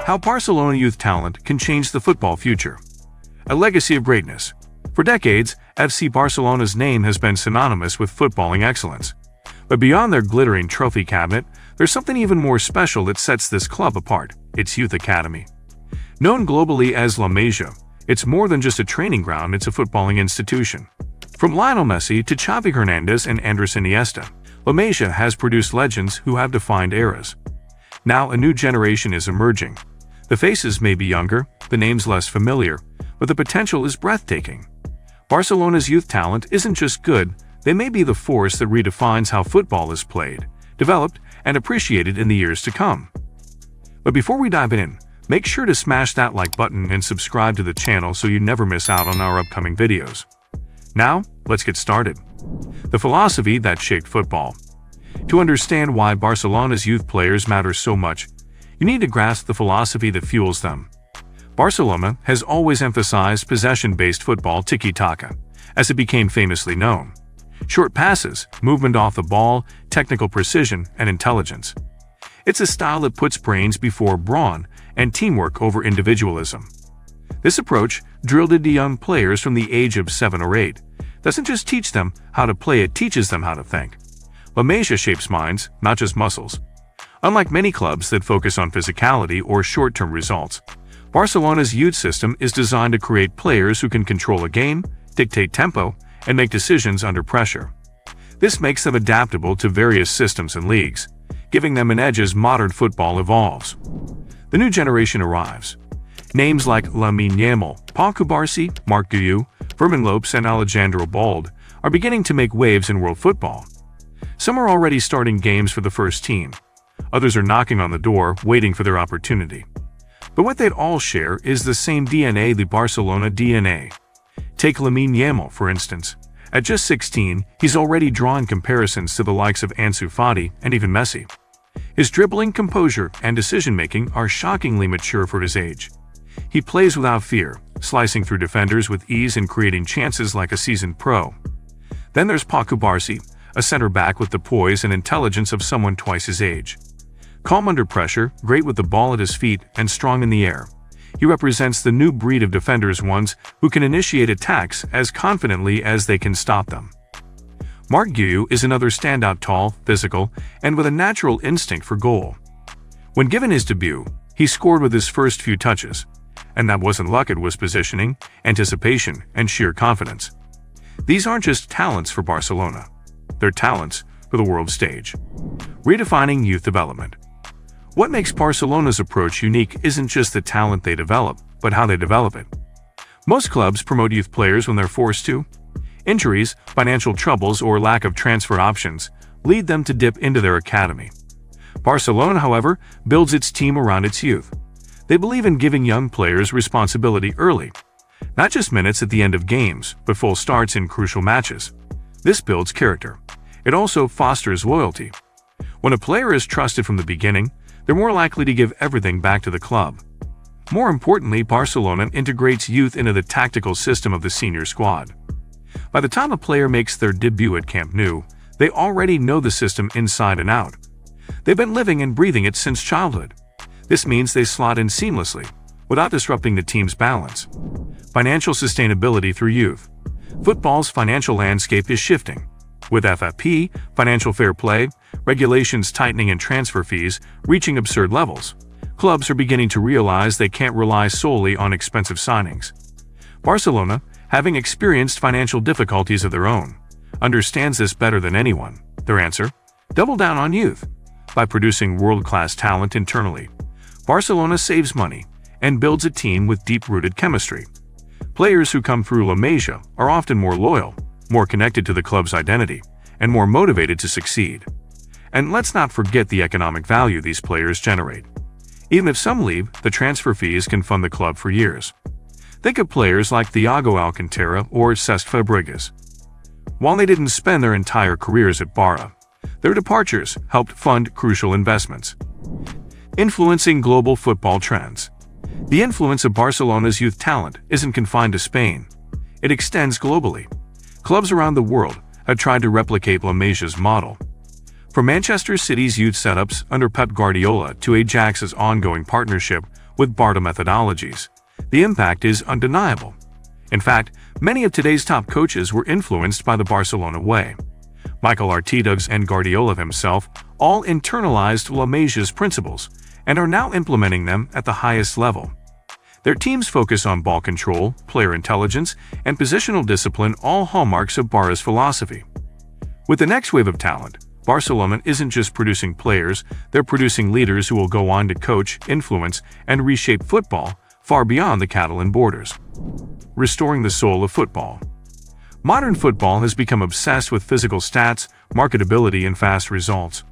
How Barcelona youth talent can change the football future. A legacy of greatness. For decades, FC Barcelona's name has been synonymous with footballing excellence. But beyond their glittering trophy cabinet, there's something even more special that sets this club apart: its youth academy. Known globally as La Masia, it's more than just a training ground, it's a footballing institution. From Lionel Messi to Xavi Hernandez and Andres Iniesta, La Masia has produced legends who have defined eras. Now a new generation is emerging. The faces may be younger, the names less familiar, but the potential is breathtaking. Barcelona's youth talent isn't just good, they may be the force that redefines how football is played, developed, and appreciated in the years to come. But before we dive in, make sure to smash that like button and subscribe to the channel so you never miss out on our upcoming videos. Now, let's get started. The philosophy that shaped football. To understand why Barcelona's youth players matter so much, you need to grasp the philosophy that fuels them. Barcelona has always emphasized possession-based football, tiki-taka, as it became famously known. Short passes, movement off the ball, technical precision, and intelligence. It's a style that puts brains before brawn and teamwork over individualism. This approach, drilled into young players from the age of 7 or 8, doesn't just teach them how to play, it teaches them how to think. La Masia shapes minds, not just muscles. Unlike many clubs that focus on physicality or short-term results, Barcelona's youth system is designed to create players who can control a game, dictate tempo, and make decisions under pressure. This makes them adaptable to various systems and leagues, giving them an edge as modern football evolves. The new generation arrives. Names like Lamine Yamal, Pau Cubarsí, Marc Guiu, Fermin Lopes, and Alejandro Balde are beginning to make waves in world football. Some are already starting games for the first team. Others are knocking on the door, waiting for their opportunity. But what they'd all share is the same DNA, the Barcelona DNA. Take Lamine Yamal, for instance. At just 16, he's already drawing comparisons to the likes of Ansu Fati and even Messi. His dribbling, composure, and decision-making are shockingly mature for his age. He plays without fear, slicing through defenders with ease and creating chances like a seasoned pro. Then there's Pau Cubarsí, a center-back with the poise and intelligence of someone twice his age. Calm under pressure, great with the ball at his feet, and strong in the air. He represents the new breed of defenders, ones who can initiate attacks as confidently as they can stop them. Marc Guiu is another standout, tall, physical, and with a natural instinct for goal. When given his debut, he scored with his first few touches, and that wasn't luck, it was positioning, anticipation, and sheer confidence. These aren't just talents for Barcelona, they're talents for the world stage. Redefining youth development. What makes Barcelona's approach unique isn't just the talent they develop, but how they develop it. Most clubs promote youth players when they're forced to. Injuries, financial troubles, or lack of transfer options lead them to dip into their academy. Barcelona, however, builds its team around its youth. They believe in giving young players responsibility early. Not just minutes at the end of games, but full starts in crucial matches. This builds character. It also fosters loyalty. When a player is trusted from the beginning, they're more likely to give everything back to the club. More importantly, Barcelona integrates youth into the tactical system of the senior squad. By the time a player makes their debut at Camp Nou, they already know the system inside and out. They've been living and breathing it since childhood. This means they slot in seamlessly, without disrupting the team's balance. Financial sustainability through youth. Football's financial landscape is shifting. With FFP, financial fair play, regulations tightening, and transfer fees reaching absurd levels, clubs are beginning to realize they can't rely solely on expensive signings. Barcelona, having experienced financial difficulties of their own, understands this better than anyone. Their answer? Double down on youth. By producing world-class talent internally, Barcelona saves money and builds a team with deep-rooted chemistry. Players who come through La Masia are often more loyal, more connected to the club's identity, and more motivated to succeed. And let's not forget the economic value these players generate. Even if some leave, the transfer fees can fund the club for years. Think of players like Thiago Alcantara or Cesc Fabregas. While they didn't spend their entire careers at Barca, their departures helped fund crucial investments. Influencing global football trends. The influence of Barcelona's youth talent isn't confined to Spain. It extends globally. Clubs around the world have tried to replicate La Masia's model. From Manchester City's youth setups under Pep Guardiola to Ajax's ongoing partnership with Barca methodologies. The impact is undeniable. In fact, many of today's top coaches were influenced by the Barcelona way. Mikel Arteta and Guardiola himself all internalized La Masia's principles and are now implementing them at the highest level. Their teams focus on ball control, player intelligence, and positional discipline, all hallmarks of Barca's philosophy. With the next wave of talent, Barcelona isn't just producing players, they're producing leaders who will go on to coach, influence, and reshape football far beyond the Catalan borders. Restoring the soul of football. Modern football has become obsessed with physical stats, marketability, and fast results.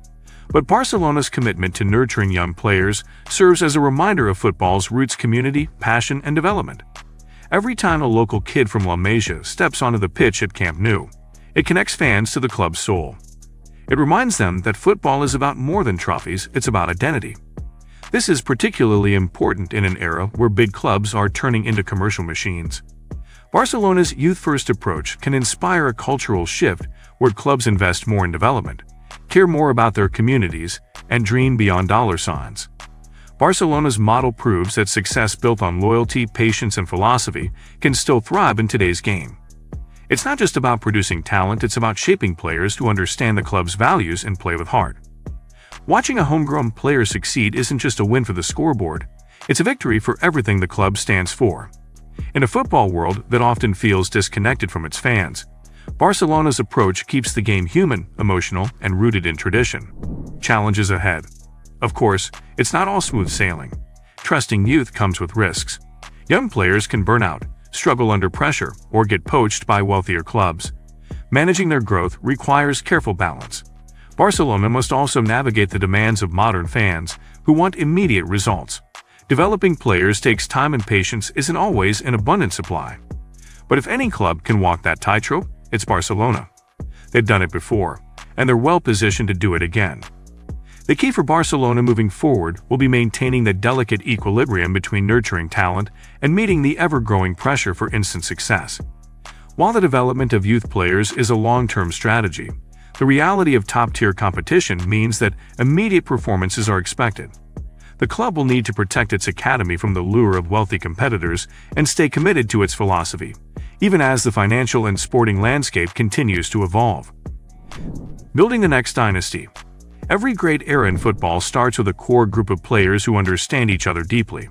But Barcelona's commitment to nurturing young players serves as a reminder of football's roots: community, passion, and development. Every time a local kid from La Masia steps onto the pitch at Camp Nou, it connects fans to the club's soul. It reminds them that football is about more than trophies, it's about identity. This is particularly important in an era where big clubs are turning into commercial machines. Barcelona's youth-first approach can inspire a cultural shift where clubs invest more in development, care more about their communities, and dream beyond dollar signs. Barcelona's model proves that success built on loyalty, patience, and philosophy can still thrive in today's game. It's not just about producing talent, it's about shaping players who understand the club's values and play with heart. Watching a homegrown player succeed isn't just a win for the scoreboard, it's a victory for everything the club stands for. In a football world that often feels disconnected from its fans, Barcelona's approach keeps the game human, emotional, and rooted in tradition. Challenges ahead. Of course, it's not all smooth sailing. Trusting youth comes with risks. Young players can burn out, struggle under pressure, or get poached by wealthier clubs. Managing their growth requires careful balance. Barcelona must also navigate the demands of modern fans who want immediate results. Developing players takes time, and patience isn't always in abundant supply. But if any club can walk that tightrope, it's Barcelona. They've done it before, and they're well positioned to do it again. The key for Barcelona moving forward will be maintaining the delicate equilibrium between nurturing talent and meeting the ever-growing pressure for instant success. While the development of youth players is a long-term strategy, the reality of top-tier competition means that immediate performances are expected. The club will need to protect its academy from the lure of wealthy competitors and stay committed to its philosophy, even as the financial and sporting landscape continues to evolve. Building the next dynasty. Every great era in football starts with a core group of players who understand each other deeply.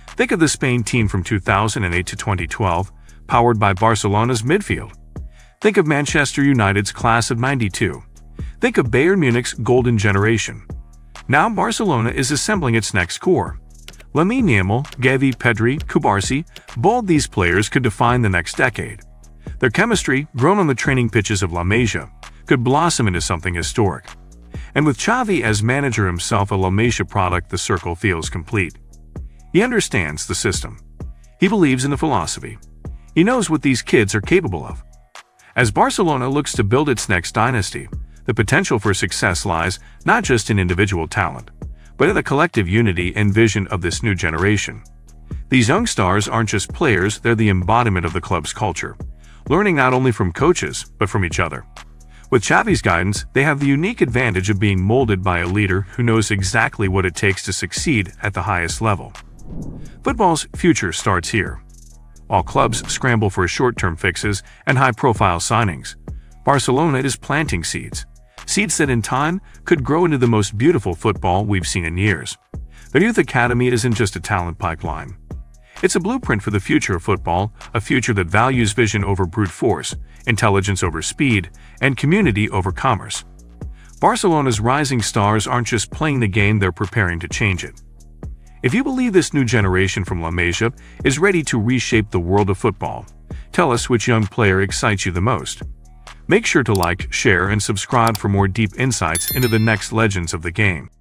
Think of the Spain team from 2008 to 2012, powered by Barcelona's midfield. Think of Manchester United's class of '92. Think of Bayern Munich's golden generation. Now Barcelona is assembling its next core. Lamine Yamal, Gavi, Pedri, Cubarsí, both these players could define the next decade. Their chemistry, grown on the training pitches of La Masia, could blossom into something historic. And with Xavi as manager himself, a La Masia product, the circle feels complete. He understands the system. He believes in the philosophy. He knows what these kids are capable of. As Barcelona looks to build its next dynasty, the potential for success lies not just in individual talent, but in the collective unity and vision of this new generation. These young stars aren't just players, they're the embodiment of the club's culture, learning not only from coaches, but from each other. With Xavi's guidance, they have the unique advantage of being molded by a leader who knows exactly what it takes to succeed at the highest level. Football's future starts here. While clubs scramble for short-term fixes and high-profile signings, Barcelona is planting seeds that in time could grow into the most beautiful football we've seen in years. Their youth academy isn't just a talent pipeline. It's a blueprint for the future of football, a future that values vision over brute force, intelligence over speed, and community over commerce. Barcelona's rising stars aren't just playing the game, they're preparing to change it. If you believe this new generation from La Masia is ready to reshape the world of football, tell us which young player excites you the most. Make sure to like, share, and subscribe for more deep insights into the next legends of the game.